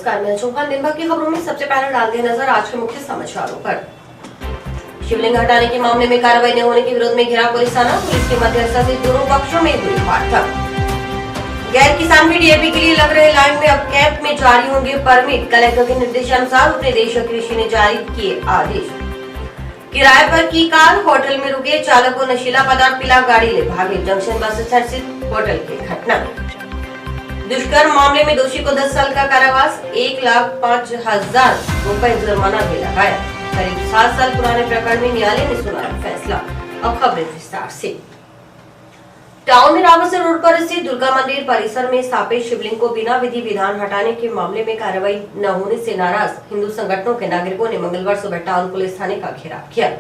नमस्कार, मैं चौहान। दिन भर की खबरों में सबसे पहले डालते हैं नजर आज के मुख्य समाचारों पर। शिवलिंग हटाने के मामले में कार्रवाई न होने के विरोध में घिरा पुलिस थाना। पुलिस की मध्यस्थता से दोनों पक्षों में हुई वार्ता। गैर किसान भी डीएपी के लिए लग रहे लाइन में अब कैंप में जारी होंगे परमिट। कलेक्टर के निर्देशानुसार उपनिदेशक कृषि ने जारी किए आदेश। किराए पर की कार होटल में रुके, चालक को नशीला पदार्थ पिला गाड़ी ले भागे। जंक्शन बस स्टैंड स्थित होटल की घटना। दुष्कर्म मामले में दोषी को 10 साल का कारावास, 1,05,000 रुपए जुर्माना भी लगाया। करीब 7 साल पुराने प्रकरण में न्यायालय ने सुनाया फैसला। अब खबरें विस्तार से। टाउन में रावतसर रोड पर स्थित दुर्गा मंदिर परिसर में स्थापित शिवलिंग को बिना विधि विधान हटाने के मामले में कार्रवाई न होने से नाराज हिंदू संगठनों के नागरिकों ने मंगलवार सुबह टाउन पुलिस थाने का घेराव किया।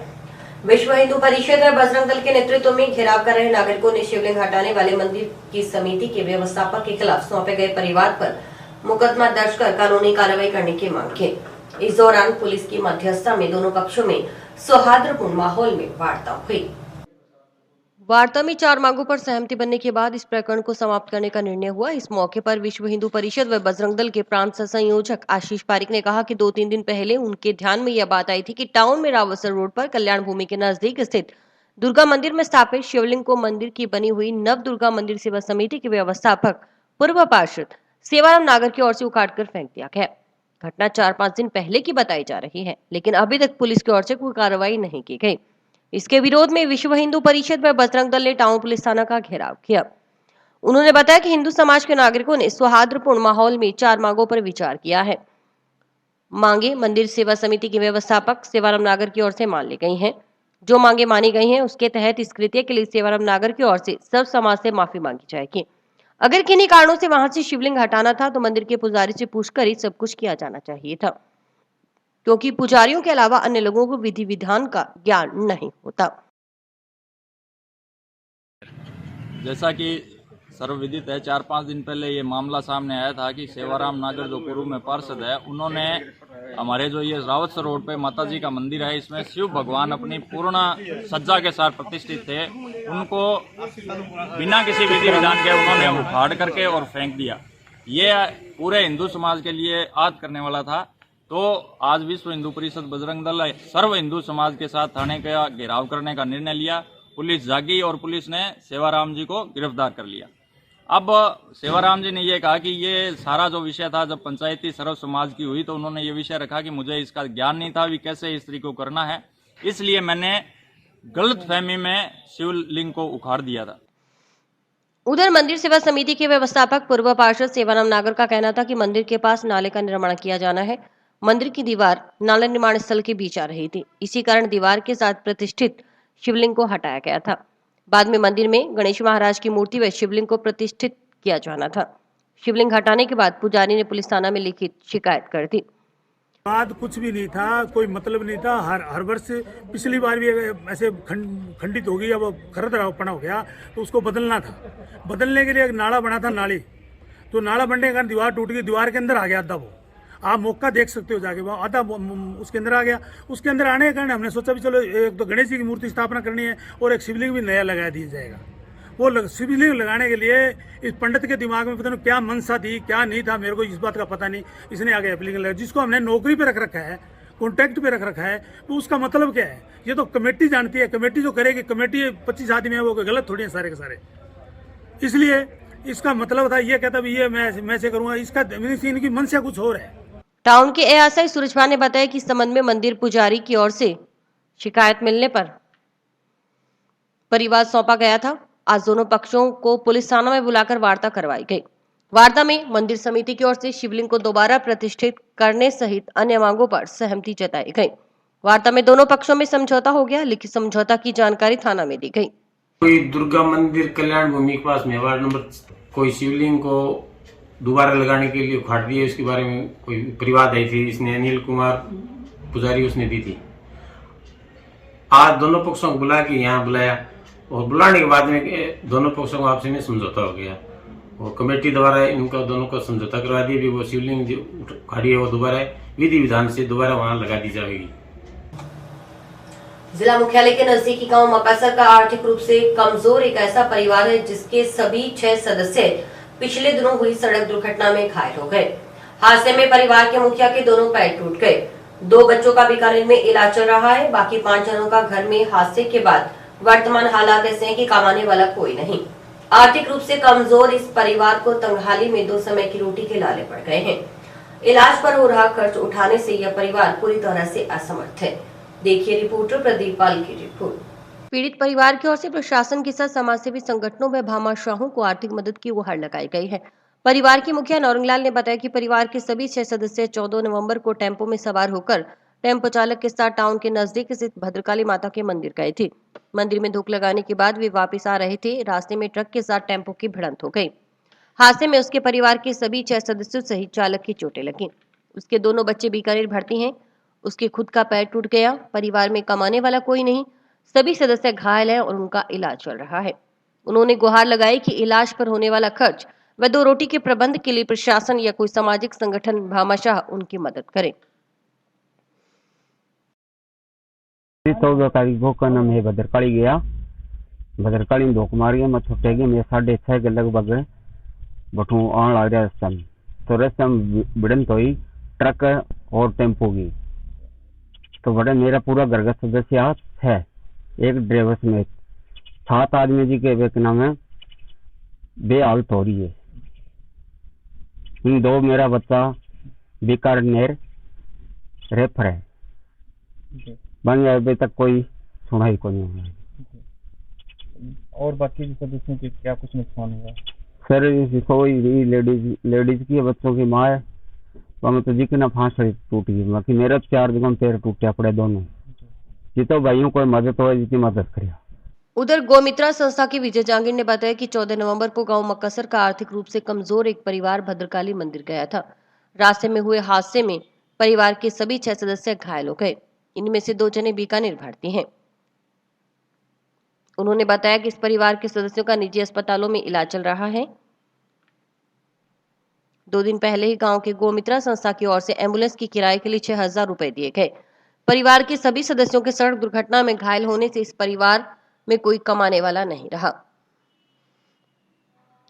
विश्व हिंदू परिषद और बजरंग दल के नेतृत्व में घेराव कर रहे नागरिकों ने शिवलिंग हटाने वाले मंदिर की समिति के व्यवस्थापक के खिलाफ सौंपे गए परिवाद पर मुकदमा दर्ज कर कानूनी कार्रवाई करने की मांग की। इस दौरान पुलिस की मध्यस्थता में दोनों पक्षों में सौहार्दपूर्ण माहौल में वार्ता हुई। वार्ता में 4 मांगों पर सहमति बनने के बाद इस प्रकरण को समाप्त करने का निर्णय हुआ। इस मौके पर विश्व हिंदू परिषद व बजरंग दल के प्रांत संयोजक आशीष पारिक ने कहा कि 2-3 दिन पहले उनके ध्यान में यह बात आई थी कि टाउन में रावतसर रोड पर कल्याण भूमि के नजदीक स्थित दुर्गा मंदिर में स्थापित शिवलिंग को मंदिर की बनी हुई नव दुर्गा मंदिर सेवा समिति के व्यवस्थापक पूर्व पार्षद सेवाराम नागर की ओर से उखाड़कर फेंक दिया गया। घटना 4-5 दिन पहले की बताई जा रही है, लेकिन अभी तक पुलिस की ओर से कोई कार्रवाई नहीं की गई। इसके विरोध में विश्व हिंदू परिषद व बजरंग दल ने टाउन पुलिस थाना का घेराव किया। उन्होंने बताया कि हिंदू समाज के नागरिकों ने सौहार्दपूर्ण माहौल में 4 मांगों पर विचार किया है। मांगे मंदिर सेवा समिति के व्यवस्थापक सेवाराम नागर की ओर से मान ली गई हैं। जो मांगे मानी गई हैं उसके तहत इस कृत्य के लिए सेवाराम नागर की ओर से सब समाज से माफी मांगी जाएगी। अगर किन्हीं कारणों से वहां से शिवलिंग हटाना था तो मंदिर के पुजारी से पूछकर ही सब कुछ किया जाना चाहिए था, क्योंकि पुजारियों के अलावा अन्य लोगों को विधि विधान का ज्ञान नहीं होता। जैसा कि सर्वविदित है, 4-5 दिन पहले ये मामला सामने आया था कि सेवाराम नागर जो पूर्व में पार्षद है, उन्होंने हमारे जो ये रावतसर रोड पे माताजी का मंदिर है, इसमें शिव भगवान अपनी पूर्ण सज्जा के साथ प्रतिष्ठित थे। उनको बिना किसी विधि विधान के उन्होंने उखाड़ करके और फेंक दिया। ये पूरे हिंदू समाज के लिए आद करने वाला था। तो आज विश्व हिंदू परिषद बजरंग दल सर्व हिंदू समाज के साथ थाने का घेराव करने का निर्णय लिया। पुलिस जागी और पुलिस ने सेवाराम जी को गिरफ्तार कर लिया। अब सेवाराम जी ने ये कहा कि ये सारा जो विषय था, जब पंचायती सर्व समाज की हुई तो उन्होंने ये विषय रखा कि मुझे इसका ज्ञान नहीं था भी कैसे स्त्री को करना है, इसलिए मैंने गलत फहमी में शिवलिंग को उखाड़ दिया था। उधर मंदिर सेवा समिति के व्यवस्थापक पूर्व पार्षद सेवाराम नागर का कहना था कि मंदिर के पास नाले का निर्माण किया जाना है। मंदिर की दीवार नाला निर्माण स्थल के बीच आ रही थी, इसी कारण दीवार के साथ प्रतिष्ठित शिवलिंग को हटाया गया था। बाद में मंदिर में गणेश महाराज की मूर्ति व शिवलिंग को प्रतिष्ठित किया जाना था। शिवलिंग हटाने के बाद पुजारी ने पुलिस थाना में लिखित शिकायत कर दी। बाद कुछ भी नहीं था, कोई मतलब नहीं था। हर वर्ष पिछली बार भी ऐसे खंडित हो गई, अब खरदरापना हो गया तो उसको बदलना था। बदलने के लिए एक नाला बना था, नाली, तो नाला बनने के कारण दीवार टूट गई, दीवार के अंदर आ गया आधा। वो आप मौका देख सकते हो जाके, वो आधा उसके अंदर आ गया। उसके अंदर आने के कारण हमने सोचा भी चलो एक तो गणेश जी की मूर्ति स्थापना करनी है और एक शिवलिंग भी नया लगा दिया जाएगा। वो शिवलिंग लगाने के लिए इस पंडित के दिमाग में पता नहीं क्या मनसा थी, क्या नहीं था, मेरे को इस बात का पता नहीं। इसने आगे एप्लीकेशन लगा, जिसको हमने नौकरी पे रख रखा है, कॉन्ट्रैक्ट पे रख रखा है, तो उसका मतलब क्या है? ये तो कमेटी जानती है। कमेटी जो करेगी, कमेटी 25 आदमी है, वो गलत थोड़ी है सारे के सारे। इसलिए इसका मतलब था, ये कहता भी ये मैं से करूंगा, इसका इनकी मनसा कुछ और है। टाउन के एएसआई सूरज भान ने बताया कि इस संबंध में मंदिर पुजारी की ओर से शिकायत मिलने पर परिवाद सौंपा गया था। आज दोनों पक्षों को पुलिस थाना में बुलाकर वार्ता करवाई गई। वार्ता में मंदिर समिति की ओर से शिवलिंग को दोबारा प्रतिष्ठित करने सहित अन्य मांगों पर सहमति जताई गई। वार्ता में दोनों पक्षों में समझौता हो गया। लिखित समझौता की जानकारी थाना में दी गई। कोई दुर्गा मंदिर कल्याण भूमि के पास में वार्ड नंबर कोई शिवलिंग को दोबारा लगाने के लिए उखाड़ दिया, इसके बारे में कोई परिवाद आई थी। इसने अनिल कुमार पुजारी उसने दी थी। आज दोनों पक्षों को बुला के यहाँ बुलाया और बुलाने के बाद में दोनों पक्षों को आपस में समझौता हो गया और कमेटी द्वारा इनका दोनों को समझौता करवा दिया भी वो शिवलिंग जो उखाड़ी है वो दोबारा विधि विधान से दोबारा वहाँ लगा दी जाएगी। जिला मुख्यालय के नजदीकी गांव मकासर का आर्थिक रूप से कमजोर एक ऐसा परिवार है जिसके सभी 6 सदस्य पिछले दिनों हुई सड़क दुर्घटना में घायल हो गए। हादसे में परिवार के मुखिया के दोनों पैर टूट गए। 2 बच्चों का बीकानेर में इलाज चल रहा है। बाकी 5 जनों का घर में हादसे के बाद वर्तमान हालात ऐसे हैं कि कमाने वाला कोई नहीं। आर्थिक रूप से कमजोर इस परिवार को तंगहाली में 2 समय की रोटी के लाले पड़ गए हैं। इलाज पर हो रहा खर्च उठाने से यह परिवार पूरी तरह से असमर्थ है। देखिए रिपोर्टर प्रदीप पाल की रिपोर्ट। पीड़ित परिवार की ओर से प्रशासन के साथ समाजसेवी संगठनों व भामाशाहों को आर्थिक मदद की गुहार लगाई गई है। परिवार के मुखिया नौरंगलाल ने बताया कि परिवार के सभी 6 सदस्य 14 नवंबर को टेम्पो में सवार होकर टेम्पो चालक के साथ टाउन के नजदीक स्थित भद्रकाली माता के मंदिर गए थे। मंदिर में धूप लगाने के बाद वे वापस आ रहे थे। रास्ते में ट्रक के साथ टेम्पो की भिड़ंत हो गई। हादसे में उसके परिवार के सभी 6 सदस्यों सहित चालक की चोटें लगीं। उसके दोनों बच्चे बीकानेर भर्ती हैं। उसके खुद का पैर टूट गया। परिवार में कमाने वाला कोई नहीं। सभी सदस्य घायल हैं और उनका इलाज चल रहा है। उन्होंने गुहार लगाई कि इलाज पर होने वाला खर्च व 2 रोटी के प्रबंध के लिए प्रशासन या कोई सामाजिक संगठन भामाशाह उनकी मदद करे। 14 तारीख को का मैं भद्रकाली गया। भद्रकाली में धोख मार गया। मैं छुटे गया। मैं 6:30 के लगभग बठू आने लग रहा रास्ता में। तो रास्ते में भिड़ंत हुई ट्रक और टेम्पो की। तो बड़े मेरा पूरा घर का सदस्य है, एक ड्राइवर समेत 7 आदमी जी के एक नाम है बेहालत हो रही है। इन 2 मेरा बच्चा बीकानेर रेफर है। बन अभी तक कोई सुनाई को नहीं हुआ। और बाकी सदस्यों के क्या कुछ नुकसान हुआ? सर कोई लेडीज की बच्चों की माँ है, वह तो जितना फांस टूट गई। बाकी मेरा 4 जगह पैर टूटे पड़े दोनों। जितो भाइयों को मदद हो जितनी मदद करिए। उधर गोमित्रा संस्था के विजय जांगीर ने बताया कि 14 नवंबर को गांव मक्कासर का आर्थिक रूप से कमजोर एक परिवार भद्रकाली मंदिर गया था। रास्ते में हुए हादसे में परिवार के सभी 6 सदस्य घायल हो गए। इनमें से 2 जने बीकानेर भर्ती हैं। उन्होंने बताया कि इस परिवार के सदस्यों का निजी अस्पतालों में इलाज चल रहा है। 2 दिन पहले ही गांव के गोमित्रा संस्था की ओर से एम्बुलेंस की किराए के लिए 6000 रुपए दिए गए। परिवार के सभी सदस्यों के सड़क दुर्घटना में घायल होने से इस परिवार में कोई कमाने वाला नहीं रहा।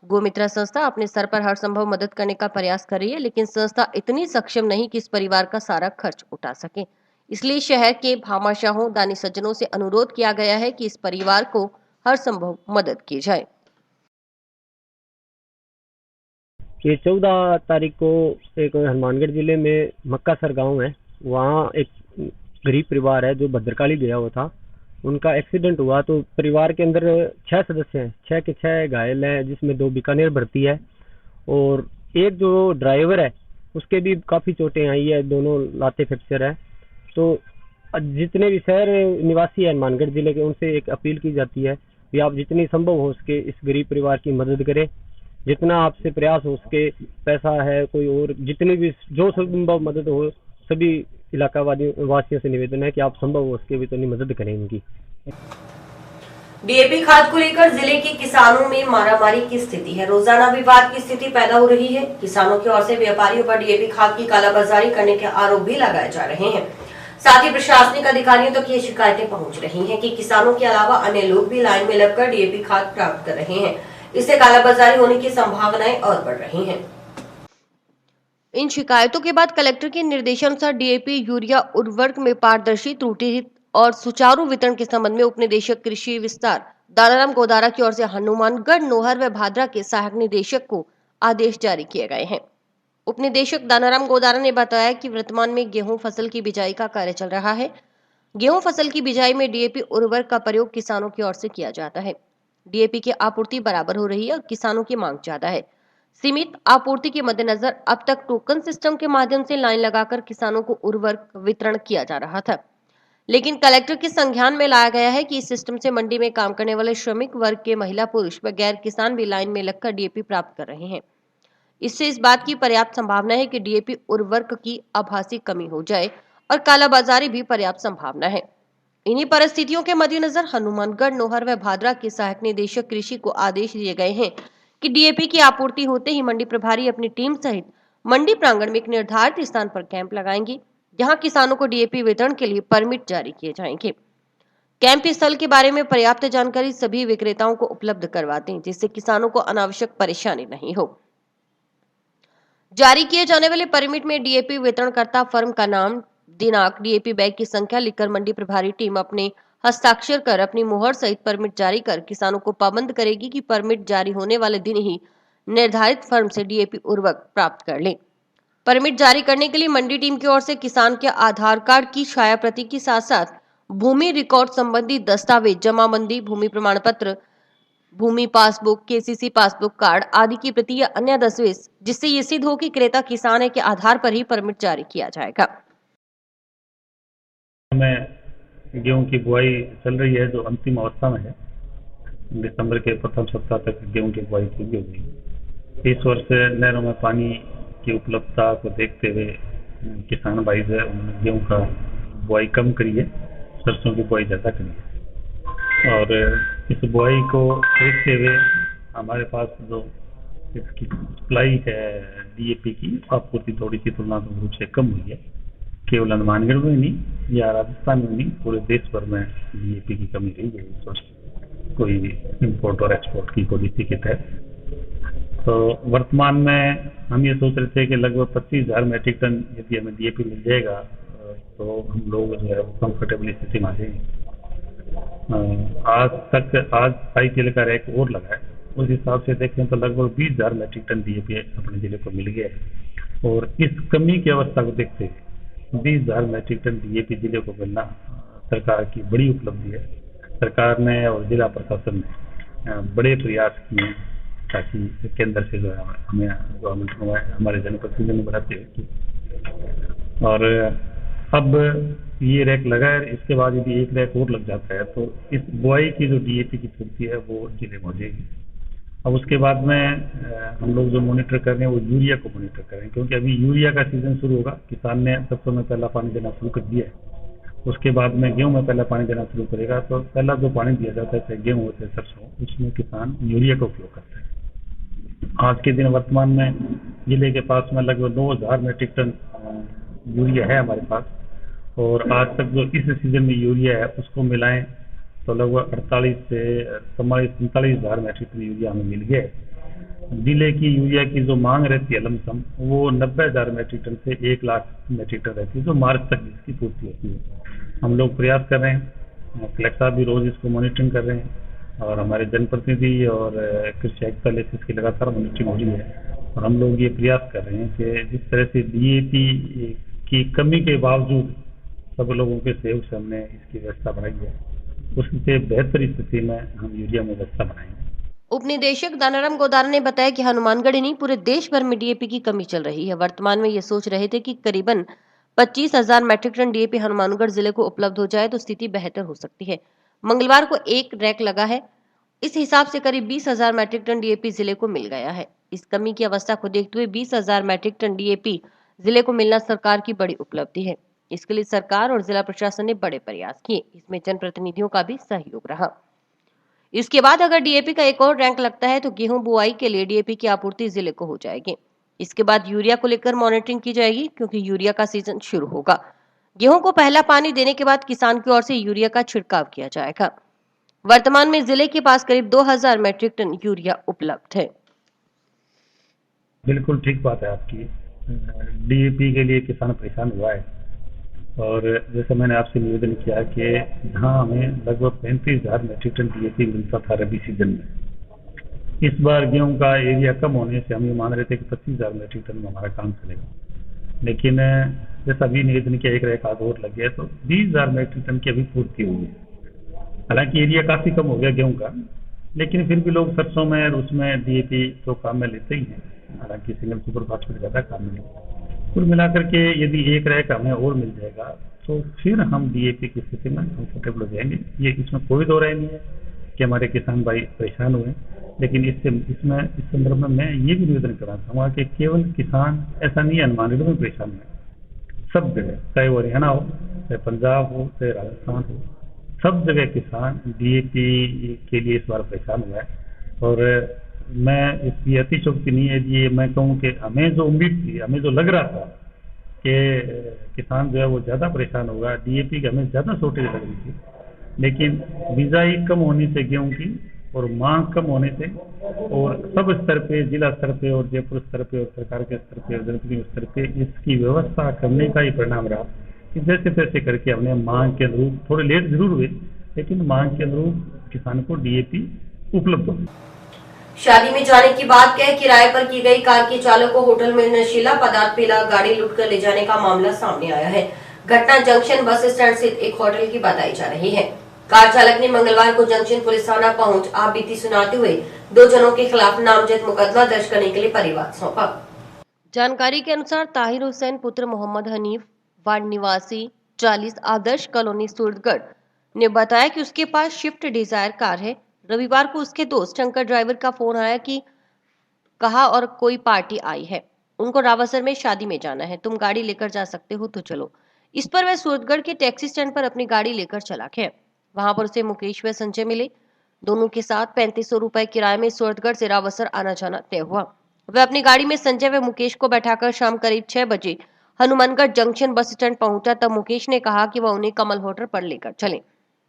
गोमित्रा संस्था अपने स्तर पर हर संभव मदद करने का प्रयास कर रही है, लेकिन संस्था इतनी सक्षम नहीं कि इस परिवार का सारा खर्च उठा सके। इसलिए शहर के भामाशाहों दानी सज्जनों से अनुरोध किया गया है कि इस परिवार को हर संभव मदद की जाए। ये 14 तारीख को एक हनुमानगढ़ जिले में मक्कासर गांव है, वहाँ एक गरीब परिवार है जो भद्रकाली गया हुआ था। उनका एक्सीडेंट हुआ तो परिवार के अंदर 6 सदस्य हैं, 6 के 6 घायल हैं, जिसमें 2 बीकानेर भर्ती है और एक जो ड्राइवर है उसके भी काफ़ी चोटें आई है, दोनों लाते फ्रैक्चर है। तो जितने भी शहर निवासी है हनुमानगढ़ जिले के, उनसे एक अपील की जाती है कि आप जितनी संभव हो सके इस गरीब परिवार की मदद करें। जितना आपसे प्रयास हो सके, पैसा है कोई और जितनी भी जो संभव मदद हो, सभी इलाका वासियों से निवेदन है कि आप संभव हो सके भी तो मदद करें इनकी। डीएपी खाद को लेकर जिले के किसानों में मारामारी की स्थिति है। रोजाना विवाद की स्थिति पैदा हो रही है। किसानों की ओर से व्यापारियों पर डीएपी खाद की कालाबाजारी करने के आरोप भी लगाए जा रहे हैं। साथ ही प्रशासनिक अधिकारियों तक ये शिकायतें पहुंच रही हैं कि किसानों के अलावा अन्य लोग भी लाइन में लगकर डीएपी खाद प्राप्त कर रहे हैं। इससे कालाबाजारी होने की संभावनाएं और बढ़ रही हैं। इन शिकायतों के बाद कलेक्टर के निर्देशानुसार डीएपी यूरिया उर्वरक में पारदर्शी, त्रुटिरहित और सुचारू वितरण के संबंध में उपनिदेशक कृषि विस्तार दानाराम गोदारा की ओर से हनुमानगढ़, नोहर व भादरा के सहायक निदेशक को आदेश जारी किए गए हैं। उपनिदेशक दानाराम गोदारा ने बताया कि वर्तमान में गेहूं फसल की बिजाई का कार्य चल रहा है। गेहूं फसल की बिजाई में डीएपी उर्वरक का प्रयोग किसानों की ओर से किया जाता है। डीएपी की आपूर्ति बराबर हो रही है और किसानों की मांग ज्यादा है। सीमित आपूर्ति के मद्देनजर अब तक टोकन सिस्टम के माध्यम से लाइन लगाकर किसानों को उर्वरक वितरण किया जा रहा था, लेकिन कलेक्टर के संज्ञान में लाया गया है कि इस सिस्टम से मंडी में काम करने वाले श्रमिक वर्ग के महिला, पुरुष व गैर किसान भी लाइन में लगकर डीएपी प्राप्त कर रहे हैं। इससे इस बात की पर्याप्त संभावना है कि डीएपी उर्वरक की आभासी कमी हो जाए और कालाबाजारी भी पर्याप्त संभावना है। इन्हीं परिस्थितियों के मद्देनजर हनुमानगढ़, नोहर व भादरा के सहायक निदेशक कृषि को आदेश दिए गए हैं कि डीएपी की आपूर्ति होते ही मंडी प्रभारी अपनी टीम सहित मंडी प्रांगण में एक निर्धारित स्थान पर कैंप लगाएंगे, जहां किसानों को डीएपी वितरण के लिए परमिट जारी किए जाएंगे। कैंप स्थल के बारे में पर्याप्त जानकारी सभी विक्रेताओं को उपलब्ध करवा दें, जिससे किसानों को अनावश्यक परेशानी नहीं हो। जारी किए जाने वाले परमिट में डीएपी वितरणकर्ता फर्म का नाम, दिनांक, डीएपी बैग की संख्या लिखकर मंडी प्रभारी टीम अपने हस्ताक्षर कर अपनी मुहर सहित परमिट जारी कर किसानों को पाबंद करेगी कि परमिट जारी होने वाले दिन ही निर्धारित फर्म से डीएपी उर्वरक प्राप्त कर लें। परमिट जारी करने के लिए मंडी टीम की ओर से किसान के आधार कार्ड की छाया प्रति के साथ साथ भूमि रिकॉर्ड संबंधी दस्तावेज, जमाबंदी, भूमि प्रमाण पत्र, भूमि पासबुक, केसीसी पासबुक कार्ड आदि की प्रति या अन्य दस्तावेज जिससे ये सिद्ध हो कि क्रेता किसान है के आधार पर ही परमिट जारी किया जाएगा। में गेहूं की बुआई चल रही है जो अंतिम अवस्था में है। दिसंबर के प्रथम सप्ताह तक गेहूं की बुआई पूरी हो गई। इस वर्ष नहरों में पानी की उपलब्धता को देखते हुए किसान भाई से गेहूं का बुआई कम करी है, सरसों की बुआई ज़्यादा करी है। और इस बुआई को देखते हुए हमारे पास जो इसकी सप्लाई है डीएपी की आपूर्ति थोड़ी सी तुलनात्मक रूप से कम हुई है। केवल हनुमानगढ़ में नहीं या राजस्थान में नहीं, पूरे देश भर में डीएपी की कमी रही है इस वर्ष, कोई इंपोर्ट और एक्सपोर्ट की पॉलिसी के तहत। तो वर्तमान में हम ये सोच रहे थे कि लगभग 25,000 मैट्रिक टन यदि हमें डीएपी मिल जाएगा तो हम लोग जो है वो कंफर्टेबल स्थिति में आ जाएंगे। आज आईपीएल का रैक और लगा है, उस हिसाब से देखें तो लगभग 20,000 मैट्रिक टन डीएपी अपने जिले को मिल गया। और इस कमी की अवस्था को देखते हुए 20,000 मैट्रिक टन डीएपी जिले को मिलना सरकार की बड़ी उपलब्धि है। सरकार ने और जिला प्रशासन ने बड़े प्रयास किए ताकि केंद्र से जो है हमें जो आमंत्रण हुआ है हमारे जनप्रतिनिधियों ने बढ़ाते हुए। और अब ये रैक लगा है, इसके बाद यदि एक रैक और लग जाता है तो इस बुआई की जो डीएपी की पूर्ति है वो जिले में हो जाएगी। अब उसके बाद में हम लोग जो मॉनिटर कर रहे हैं वो यूरिया को मॉनिटर कर रहे हैं, क्योंकि अभी यूरिया का सीजन शुरू होगा। किसान ने सरसों में पहला पानी देना शुरू कर दिया है, उसके बाद में गेहूं में पहला पानी देना शुरू करेगा। तो पहला जो पानी दिया जाता है, चाहे गेहूं हो चाहे सरसों, उसमें किसान यूरिया का उपयोग करता है। आज के दिन वर्तमान में जिले के पास में लगभग 9,000 मैट्रिक टन यूरिया है हमारे पास। और आज तक जो इस सीजन में यूरिया है उसको मिलाएं तो लगभग 48 से 45,000 मैट्रिक टन यूरिया हमें मिल गया है। जिले की यूरिया की जो मांग रहती है लमसम वो 90,000 मैट्रिक टन से 1 लाख मैट्रिक टन रहती है, जो मार्च तक इसकी पूर्ति होती है। हम लोग प्रयास कर रहे हैं, कलेक्टर साहब भी रोज इसको मॉनिटरिंग कर रहे हैं और हमारे जनप्रतिनिधि और कृषि आयुक्त इसकी लगातार मॉनिटरिंग हो रही है। और हम लोग ये प्रयास कर रहे हैं कि जिस तरह से डीएपी की कमी के बावजूद सब लोगों के सहयोग से हमने इसकी व्यवस्था बनाई है, उससे बेहतर स्थिति में हम यूरिया में व्यवस्था बनाएंगे। उप निदेशक दानाराम गोदारा ने बताया कि हनुमानगढ़ ही नहीं पूरे देश भर में डीएपी की कमी चल रही है। वर्तमान में ये सोच रहे थे कि करीबन 25,000 मैट्रिक टन डीएपी हनुमानगढ़ जिले को उपलब्ध हो जाए तो स्थिति बेहतर हो सकती है। मंगलवार को एक रैक लगा है, इस हिसाब से करीब 20,000 मैट्रिक टन डीएपी जिले को मिल गया है। इस कमी की अवस्था को देखते हुए 20,000 मैट्रिक टन डीएपी जिले को मिलना सरकार की बड़ी उपलब्धि है। इसके लिए सरकार और जिला प्रशासन ने बड़े प्रयास किए, इसमें जनप्रतिनिधियों का भी सहयोग रहा। इसके बाद अगर डीएपी का एक और रैंक लगता है तो गेहूं बुआई के लिए डीएपी की आपूर्ति जिले को हो जाएगी। इसके बाद यूरिया को लेकर मॉनिटरिंग की जाएगी, क्योंकि यूरिया का सीजन शुरू होगा। गेहूं को पहला पानी देने के बाद किसान की ओर से यूरिया का छिड़काव किया जाएगा। वर्तमान में जिले के पास करीब 2,000 मैट्रिक टन यूरिया उपलब्ध है। बिल्कुल ठीक बात है आपकी। डीएपी के लिए किसान परेशान हुआ है और जैसे मैंने आपसे निवेदन किया कि जहां हमें लगभग 35,000 मैट्रिक टन डीएपी मिलता था रबी सीजन में, इस बार गेहूं का एरिया कम होने से हम ये मान रहे थे कि 25,000 मैट्रिक टन में हमारा काम चलेगा। लेकिन जैसा अभी निवेदन किया एक रैक आग और लग गया तो 20,000 मैट्रिक टन की अभी पूर्ति हुई है। हालांकि एरिया काफी कम हो गया गेहूं का, लेकिन फिर भी लोग सरसों में और उसमें डीएपी तो काम में लेते ही हैं। हालांकि सिंगल सुपर फास्फेट ज्यादा काम में लेते। कुल मिलाकर के यदि एक रैक हमें और मिल जाएगा तो फिर हम डीएपी की स्थिति में कंफर्टेबल हो जाएंगे। ये इसमें कोई दो राय नहीं है कि हमारे किसान भाई परेशान हुए, लेकिन इस संदर्भ में मैं ये भी निवेदन करना चाहूँगा कि केवल किसान ऐसा नहीं है हनुमानगढ़ में परेशान है, सब जगह, चाहे वो हरियाणा हो, चाहे पंजाब हो, चाहे राजस्थान हो, सब जगह किसान डीएपी के लिए इस बार परेशान हुआ है। और मैं इसकी अतिशोक्ति नहीं है, ये मैं कहूँ कि हमें जो उम्मीद थी, हमें जो लग रहा था कि किसान जो है वो ज़्यादा परेशान होगा, डीएपी की हमें ज़्यादा शॉर्टेज लग रही थी, लेकिन बिजाई कम होने से गेहूं की और मांग कम होने से और सब स्तर पे, जिला स्तर पे और जयपुर स्तर पे और सरकार के स्तर पे और जनप्रतिनिधि स्तर पे इसकी व्यवस्था करने का ही परिणाम रहा कि जैसे तैसे करके हमने मांग के अनुरूप, थोड़े लेट जरूर हुए लेकिन मांग के अनुरूप किसान को डीएपी उपलब्ध हो। शादी में जाने की बात कह किराए पर की गई कार के चालक को होटल में नशीला पदार्थ पिला गाड़ी लूटकर ले जाने का मामला सामने आया है। घटना जंक्शन बस स्टैंड स्थित एक होटल की बताई जा रही है। कार चालक ने मंगलवार को जंक्शन पुलिस थाना पहुंच आप बीती सुनाते हुए 2 जनों के खिलाफ नामजद मुकदमा दर्ज करने के लिए परिवाद सौंपा। जानकारी के अनुसार ताहिर हुसैन पुत्र मोहम्मद हनीफ वार्ड निवासी 40 आदर्श कॉलोनी सूरतगढ़ ने बताया कि उसके पास स्विफ्ट डिजायर कार है। रविवार को उसके दोस्त शंकर ड्राइवर का फोन आया कि कहा और कोई पार्टी आई है, उनको रावसर में शादी में जाना है, तुम गाड़ी लेकर जा सकते हो तो चलो। इस पर वह सूरतगढ़ के टैक्सी स्टैंड पर अपनी गाड़ी लेकर चला गया। वहां पर उसे मुकेश व संजय मिले। दोनों के साथ 3500 रुपए किराए में सूरतगढ़ से रावसर आना जाना तय हुआ। वह अपनी गाड़ी में संजय व मुकेश को बैठाकर शाम करीब 6 बजे हनुमानगढ़ जंक्शन बस स्टैंड पहुंचा। तब मुकेश ने कहा कि वह उन्हें कमल होटल पर लेकर चले,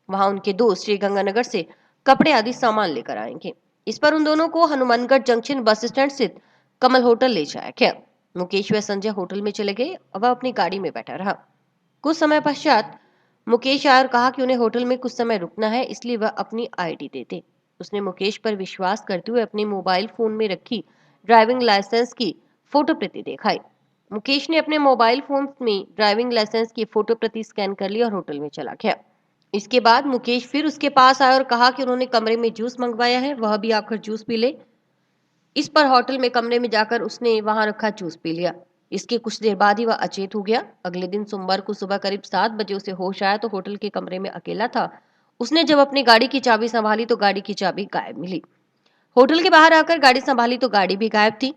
वहां उनके दोस्त श्री गंगानगर से कपड़े आदि सामान लेकर आएंगे। इस पर उन दोनों को हनुमानगढ़ जंक्शन बस स्टैंड स्थित कमल होटल ले जाया गया। मुकेश व संजय होटल में चले गए और वह अपनी गाड़ी में बैठा रहा। कुछ समय पश्चात मुकेश आया और कहा कि उन्हें होटल में कुछ समय रुकना है, इसलिए वह अपनी आईडी दे दे। उसने मुकेश पर विश्वास करते हुए अपने मोबाइल फोन में रखी ड्राइविंग लाइसेंस की फोटो प्रति दिखाई। मुकेश ने अपने मोबाइल फोन में ड्राइविंग लाइसेंस की फोटो प्रति स्कैन कर ली और होटल में चला गया। इसके बाद मुकेश फिर उसके पास आया और कहा कि उन्होंने कमरे में जूस मंगवाया है, वह भी आकर जूस पी ले। इस पर होटल में कमरे में जाकर उसने वहां रखा जूस पी लिया। इसके कुछ देर बाद ही वह अचेत हो गया। अगले दिन सोमवार को सुबह करीब 7 बजे उसे होश आया तो होटल के कमरे में अकेला था। उसने जब अपनी गाड़ी की चाबी संभाली तो गाड़ी की चाबी गायब मिली। होटल के बाहर आकर गाड़ी संभाली तो गाड़ी भी गायब थी।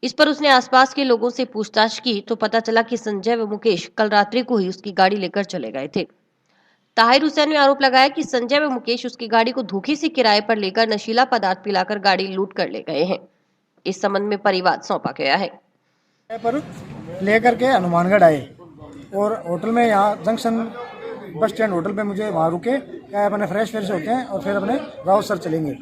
इस पर उसने आसपास के लोगों से पूछताछ की तो पता चला कि संजय व मुकेश कल रात्रि को ही उसकी गाड़ी लेकर चले गए थे। ताहिर हुसैन ने आरोप लगाया कि संजय व मुकेश उसकी गाड़ी को धोखे से किराए पर लेकर नशीला पदार्थ पिलाकर गाड़ी लूट कर ले गए हैं। इस संबंध में परिवाद सौंपा गया है। पर लेकर के हनुमानगढ़ आए और होटल में, यहाँ जंक्शन बस स्टैंड होटल पे मुझे वहाँ रुके, क्या अपने फ्रेश होते हैं और फिर अपने रावसर चलेंगे।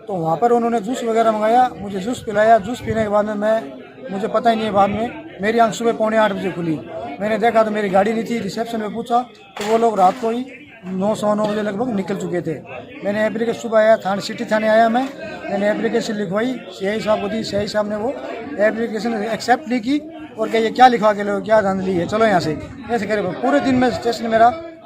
तो वहाँ पर उन्होंने जूस वगैरह मंगाया, मुझे जूस पिलाया। जूस पीने के बाद में मुझे पता ही नहीं है, बाद में मेरी आंख सुबह 7:45 बजे खुली। मैंने देखा तो मेरी गाड़ी नहीं थी। रिसेप्शन में पूछा तो वो लोग रात को ही 9-9 बजे लगभग निकल चुके थे। मैंने एप्लीकेशन सुबह आया, सिटी थाने आया मैंने एप्लीकेशन लिखवाई, सीआई साहब को दी। सीआई साहब ने वो एप्लीकेशन एक्सेप्ट नहीं की और क्या ये क्या लिखवा के लो, क्या धांधली ली है, चलो यहाँ से, ऐसे करे। पूरे दिन में स्टेशन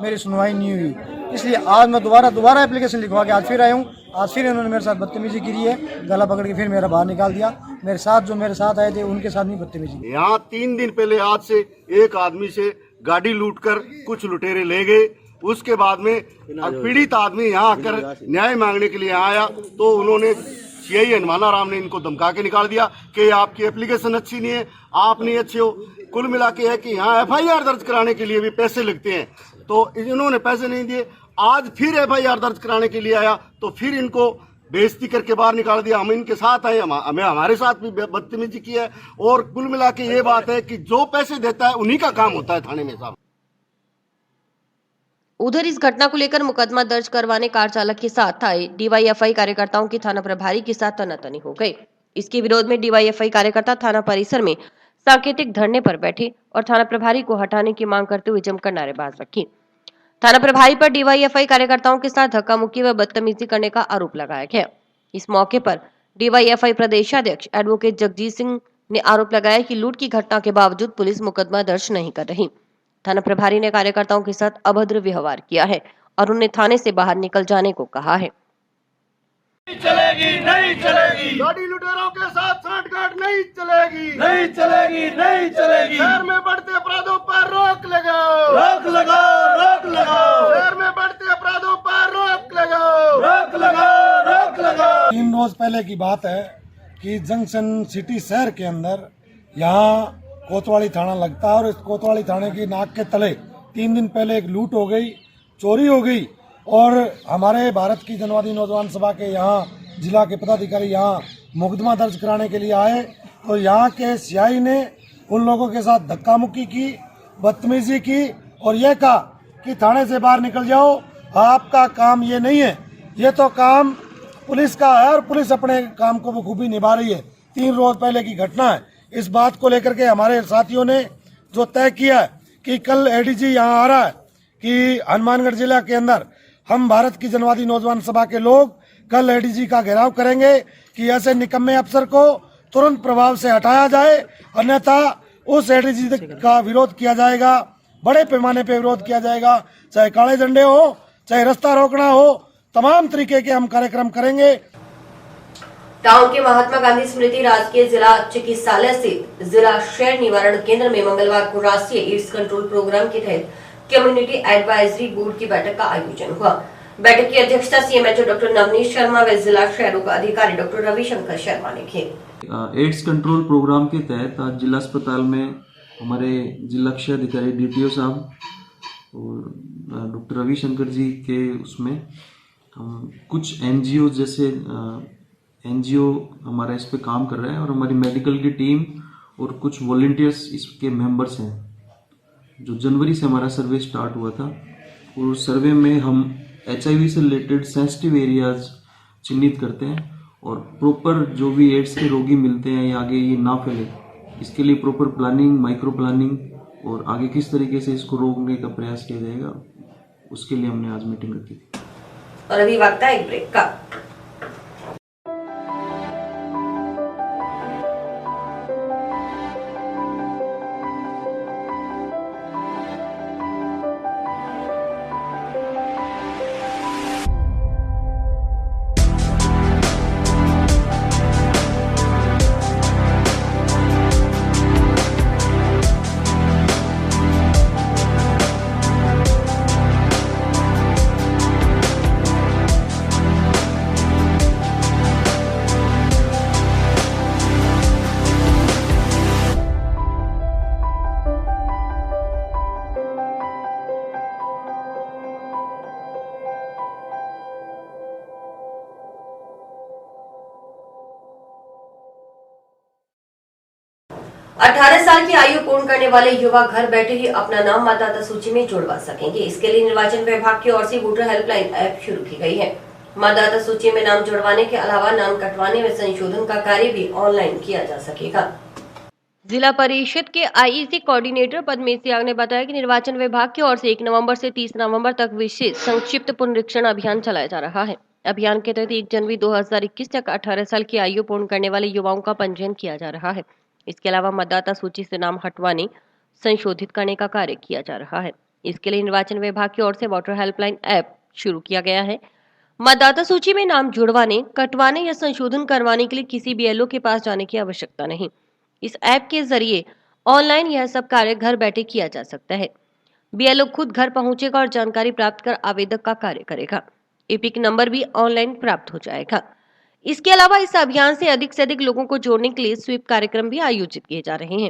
मेरी सुनवाई नहीं हुई, इसलिए आज मैं दोबारा एप्लीकेशन लिखवा के आज फिर आया हूँ। आज फिर इन्होंने मेरे साथ बदतमीजी की है, गला पकड़ के फिर मेरा बाहर निकाल दिया। मेरे साथ आए थे उनके साथ नहीं बदतमीजी। यहाँ 3 दिन पहले आज से एक आदमी से गाड़ी लूटकर कुछ लुटेरे ले गए। उसके बाद में पीड़ित आदमी यहाँ आकर न्याय मांगने के लिए आया तो उन्होंने सीआई हनुमाना राम ने इनको धमका के निकाल दिया कि आपकी एप्लीकेशन अच्छी नहीं है, आप नहीं अच्छे हो। कुल मिला के है कि यहाँ एफआईआर दर्ज कराने के लिए भी पैसे लगते हैं, तो इन्होंने पैसे नहीं दिए। आज फिर एफआईआर दर्ज कराने के लिए आया तो फिर इनको बेइज्जती करके बाहर निकाल दिया। हम इनके साथ आए, हमें हमारे साथ भी बदतमीजी की है। और कुल मिला के ये बात है कि जो पैसे देता है उन्हीं का काम होता है थाने में साहब। उधर इस घटना को लेकर मुकदमा दर्ज करवाने कार चालक के साथ आए डीवाईएफआई कार्यकर्ताओं की थाना प्रभारी के साथ तनातनी हो गई। इसके विरोध में डीवाईएफआई कार्यकर्ता थाना परिसर में सांकेतिक धरने पर बैठे और थाना प्रभारी को हटाने की मांग करते हुए जमकर नारेबाजी रखी। थाना प्रभारी पर डीवाईएफआई कार्यकर्ताओं के साथ धक्का मुक्की व बदतमीजी करने का आरोप लगाया गया। इस मौके पर डीवाईएफआई प्रदेशाध्यक्ष एडवोकेट जगजीत सिंह ने आरोप लगाया कि लूट की घटना के बावजूद पुलिस मुकदमा दर्ज नहीं कर रही। थाना प्रभारी ने कार्यकर्ताओं के साथ अभद्र व्यवहार किया है और उन्हें थाने से बाहर निकल जाने को कहा है। नहीं चलेगी गाड़ी लुटेरों के साथ साठगांठ नहीं चलेगी शहर में बढ़ते अपराधों पर रोक लगाओ शहर में बढ़ते अपराधों पर रोक लगाओ 3 रोज पहले की बात है कि जंक्शन सिटी शहर के अंदर यहाँ कोतवाली थाना लगता है और इस कोतवाली थाने की नाक के तले 3 दिन पहले एक लूट हो गई, चोरी हो गई। और हमारे भारत की जनवादी नौजवान सभा के यहाँ जिला के पदाधिकारी यहाँ मुकदमा दर्ज कराने के लिए आए तो यहाँ के सीआई ने उन लोगों के साथ धक्का मुक्की की, बदतमीजी की और ये कहा कि थाने से बाहर निकल जाओ, आपका काम ये नहीं है, ये तो काम पुलिस का है और पुलिस अपने काम को बखूबी निभा रही है। 3 रोज पहले की घटना है। इस बात को लेकर के हमारे साथियों ने जो तय किया है कि कल एडीजी यहाँ आ रहा है कि हनुमानगढ़ जिला के अंदर हम भारत की जनवादी नौजवान सभा के लोग कल एडीजी का घेराव करेंगे कि ऐसे निकम्मे अफसर को तुरंत प्रभाव से हटाया जाए, अन्यथा उस एडीजी का विरोध किया जाएगा, बड़े पैमाने पे विरोध किया जाएगा। चाहे काले झंडे हो, चाहे रास्ता रोकना हो, तमाम तरीके के हम कार्यक्रम करेंगे। टाउन के महात्मा गांधी स्मृति राजकीय जिला चिकित्सालय स्थित जिला क्षय निवारण केंद्र में मंगलवार को राष्ट्रीय एड्स कंट्रोल प्रोग्राम के तहत कम्युनिटी एडवाइजरी बोर्ड की बैठक का आयोजन हुआ। बैठक की अध्यक्षता सीएमएचओ डॉक्टर नवनीत शर्मा व जिला क्षय रोग अधिकारी डॉक्टर रविशंकर शर्मा ने की। एड्स कंट्रोल प्रोग्राम के तहत आज जिला अस्पताल में हमारे जिला क्षय अधिकारी डीटीओ साहब और डॉक्टर रविशंकर जी के उसमें हम कुछ एनजीओ जैसे एनजीओ हमारा इस पे काम कर रहा है और हमारी मेडिकल की टीम और कुछ वॉलंटियर्स इसके मेंबर्स हैं। जो जनवरी से हमारा सर्वे स्टार्ट हुआ था और उस सर्वे में हम HIV से रिलेटेड सेंसिटिव एरियाज चिन्हित करते हैं और प्रॉपर जो भी एड्स के रोगी मिलते हैं या आगे ये ना फैले, इसके लिए प्रॉपर प्लानिंग, माइक्रो प्लानिंग और आगे किस तरीके से इसको रोकने का प्रयास किया जाएगा, उसके लिए हमने आज मीटिंग रखी थी। और अभी वक्त है एक ब्रेक का। अठारह साल की आयु पूर्ण करने वाले युवा घर बैठे ही अपना नाम मतदाता सूची में जुड़वा सकेंगे। इसके लिए निर्वाचन विभाग की ओर से वोटर हेल्पलाइन ऐप शुरू की गई है। मतदाता सूची में नाम जुड़वाने के अलावा नाम कटवाने में संशोधन का कार्य भी ऑनलाइन किया जा सकेगा। जिला परिषद के आईईसी कोऑर्डिनेटर पद्मेश त्याग ने बताया कि निर्वाचन विभाग की ओर से 1 नवंबर से 30 नवंबर तक विशेष संक्षिप्त पुनरीक्षण अभियान चलाया जा रहा है। अभियान के तहत 1 जनवरी 2021 तक 18 साल की आयु पूर्ण करने वाले युवाओं का पंजीयन किया जा रहा है। इसके अलावा मतदाता सूची से नाम हटवाने, संशोधित करने का कार्य किया जा रहा है। इसके लिए निर्वाचन विभाग की ओर से वोटर हेल्पलाइन ऐप शुरू किया गया है। मतदाता सूची में नाम जुड़वाने, कटवाने या संशोधन करवाने के लिए किसी बीएलओ के पास जाने की आवश्यकता नहीं। इस ऐप के जरिए ऑनलाइन यह सब कार्य घर बैठे किया जा सकता है। बीएलओ खुद घर पहुंचेगा और जानकारी प्राप्त कर आवेदक का कार्य करेगा। एपिक नंबर भी ऑनलाइन प्राप्त हो जाएगा। इसके अलावा इस अभियान से अधिक लोगों को जोड़ने के लिए स्वीप कार्यक्रम भी आयोजित किए जा रहे हैं।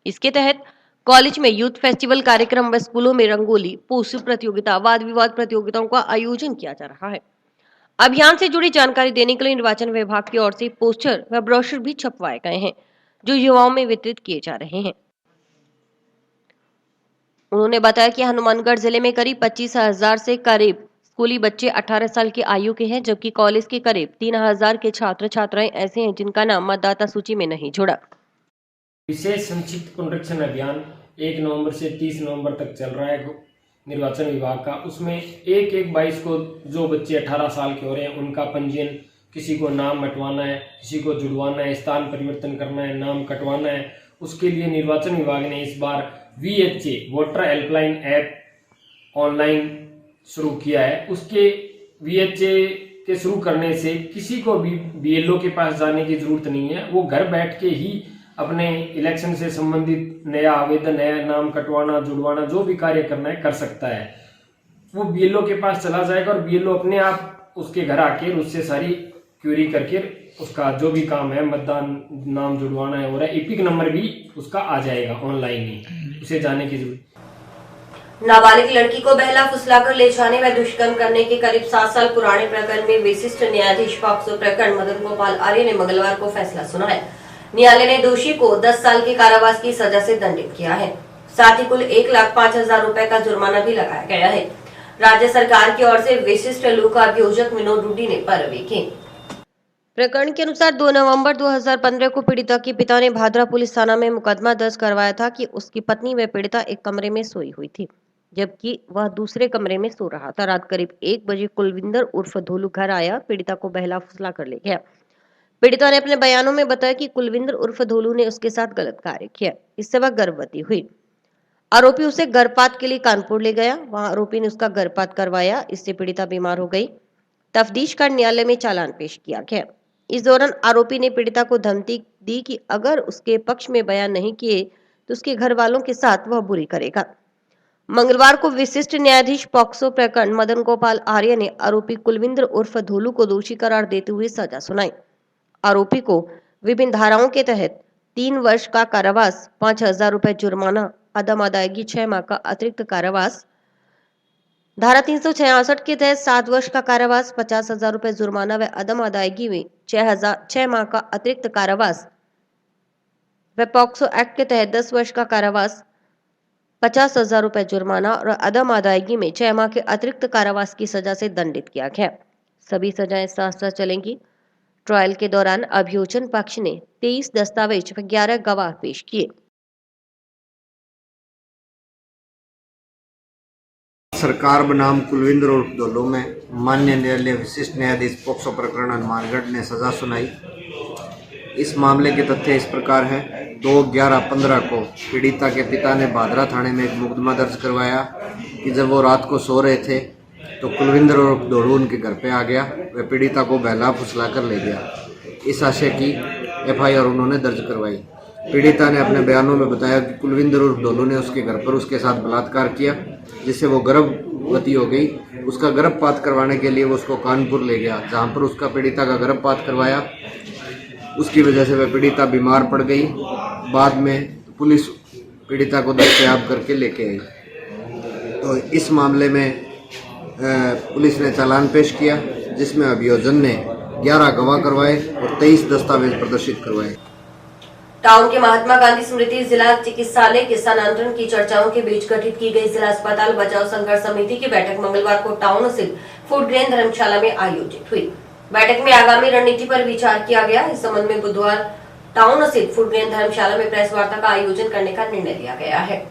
इसके तहत कॉलेज में यूथ फेस्टिवल कार्यक्रम व स्कूलों में रंगोली, पोस्टर प्रतियोगिता, वाद विवाद प्रतियोगिताओं का आयोजन किया जा रहा है। अभियान से जुड़ी जानकारी देने के लिए निर्वाचन विभाग की ओर से पोस्टर व ब्रोशर भी छपवाए गए हैं, जो युवाओं में वितरित किए जा रहे हैं। उन्होंने बताया कि हनुमानगढ़ जिले में करीब 25,000 से करीब स्कूली बच्चे 18 साल की आयु के हैं, जबकि कॉलेज के करीब 3,000 के छात्र छात्राएं ऐसे हैं जिनका नाम मतदाता सूची में नहीं जुड़ा। विशेष संक्षिप्त पुनरीक्षण अभियान 1 नवंबर से 30 नवंबर तक चल रहा है निर्वाचन विभाग का। उसमें 1/1/22 को जो बच्चे 18 साल के हो रहे हैं उनका पंजीयन, किसी को नाम हटवाना है, किसी को जुड़वाना है, स्थान परिवर्तन करना है, नाम कटवाना है, उसके लिए निर्वाचन विभाग ने इस बार VHA voter helpline app online शुरू किया है। उसके VHA के शुरू करने से किसी को भी BLO के पास जाने की जरूरत नहीं है। वो घर बैठ के ही अपने इलेक्शन से संबंधित नया आवेदन है, नाम कटवाना, जुड़वाना, जो भी कार्य करना है कर सकता है। वो BLO के पास चला जाएगा और BLO अपने आप उसके घर आके उससे सारी क्वेरी करके उसका जो भी काम है, मतदान, नाम जुड़वाना है, हो रहा है, एपिक नंबर भी उसका आ जाएगा ऑनलाइन ही, उसे जाने की जरूरत। नाबालिग लड़की को बहला फुसलाकर ले जाने व दुष्कर्म करने के करीब 7 साल पुराने प्रकरण में विशिष्ट न्यायाधीश पॉक्सो प्रकरण मदन गोपाल आर्य ने मंगलवार को फैसला सुनाया। न्यायालय ने दोषी को 10 साल के कारावास की सजा से दंडित किया है। साथ ही कुल 1,05,000 रुपए का जुर्माना भी लगाया गया है। राज्य सरकार की ओर से विशिष्ट लोक अभियोजक विनोद रूडी ने पैरवी की। प्रकरण के अनुसार 2 नवंबर 2015 को पीड़िता के पिता ने भादरा पुलिस थाना में मुकदमा दर्ज करवाया था कि उसकी पत्नी व पीड़िता एक कमरे में सोई हुई थी, जबकि वह दूसरे कमरे में सो रहा था। रात करीब 1 बजे कुलविंदर उर्फ धोलू घर आया, पीड़िता को बहला फुसला कर ले गया। पीड़िता ने अपने बयानों में बताया कि कुलविंदर उर्फ धोलू ने उसके साथ गलत कार्य किया, इससे वह गर्भवती हुई। आरोपी उसे गर्भपात के लिए कानपुर ले गया, वहां आरोपी ने उसका गर्भपात करवाया, इससे पीड़िता बीमार हो गई। तफ्तीश कर न्यायालय में चालान पेश किया गया। इस दौरान आरोपी ने पीड़िता को धमकी दी कि अगर उसके पक्ष में बयान नहीं किए तो उसके घर वालों के साथ वह बुरी करेगा। मंगलवार को विशिष्ट न्यायाधीश पॉक्सो प्रकरण मदन गोपाल आर्य ने आरोपी कुलविंदर उर्फ धोलू को दोषी करार देते हुए सजा सुनाई। आरोपी को विभिन्न धाराओं के तहत 3 वर्ष का कारावास, 5,000 रुपए जुर्माना, अदम अदायगी 6 माह का अतिरिक्त कारावास, धारा 366 के तहत 7 वर्ष का कारावास, 50,000 रुपए जुर्माना व अदम अदायगी में 6 माह का अतिरिक्त कारावास व पॉक्सो एक्ट के तहत 10 वर्ष का कारावास, 50,000 रुपए जुर्माना और अदम अदायगी में 6 माह के अतिरिक्त कारावास की सजा से दंडित किया गया। सभी सजाएं साथ साथ चलेंगी। ट्रायल के दौरान अभियोजन पक्ष ने 23 दस्तावेज व 11 गवाह पेश किए। सरकार बनाम कुलविंदर उर्फ धोलू में माननीय न्यायालय विशिष्ट न्यायाधीश पॉक्सो प्रकरण हनुमानगढ़ ने सजा सुनाई। इस मामले के तथ्य इस प्रकार है। 2/11/15 को पीड़िता के पिता ने भादरा थाने में एक मुकदमा दर्ज करवाया कि जब वो रात को सो रहे थे तो कुलविंदर उर्फ धोलू उनके घर पे आ गया, वह पीड़िता को बहला फुसला कर ले गया। इस आशय की FIR उन्होंने दर्ज करवाई। पीड़िता ने अपने बयानों में बताया कि कुलविंदर उर्फ धोलू ने उसके घर पर उसके साथ बलात्कार किया, जिससे वो गर्भवती हो गई। उसका गर्भपात करवाने के लिए वो उसको कानपुर ले गया, जहाँ पर उसका पीड़िता का गर्भपात करवाया। उसकी वजह से वह पीड़िता बीमार पड़ गई। बाद में पुलिस पीड़िता को दस्तयाब करके लेके आई। तो इस मामले में पुलिस ने चालान पेश किया, जिसमें अभियोजन ने 11 गवाह करवाए और 23 दस्तावेज प्रदर्शित करवाए। टाउन के महात्मा गांधी स्मृति जिला चिकित्सालय के स्थानांतरण की चर्चाओं के बीच गठित की गई जिला अस्पताल बचाव संघर्ष समिति की बैठक मंगलवार को टाउन स्थित फूड ग्रेन धर्मशाला में आयोजित हुई। बैठक में आगामी रणनीति पर विचार किया गया। इस संबंध में बुधवार टाउन स्थित फूड ग्रेन धर्मशाला में प्रेस वार्ता का आयोजन करने का निर्णय लिया गया है।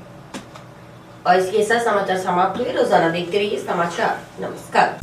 और इसके साथ समाचार समाप्त हुए। रोजाना देखते रहिए समाचार। नमस्कार।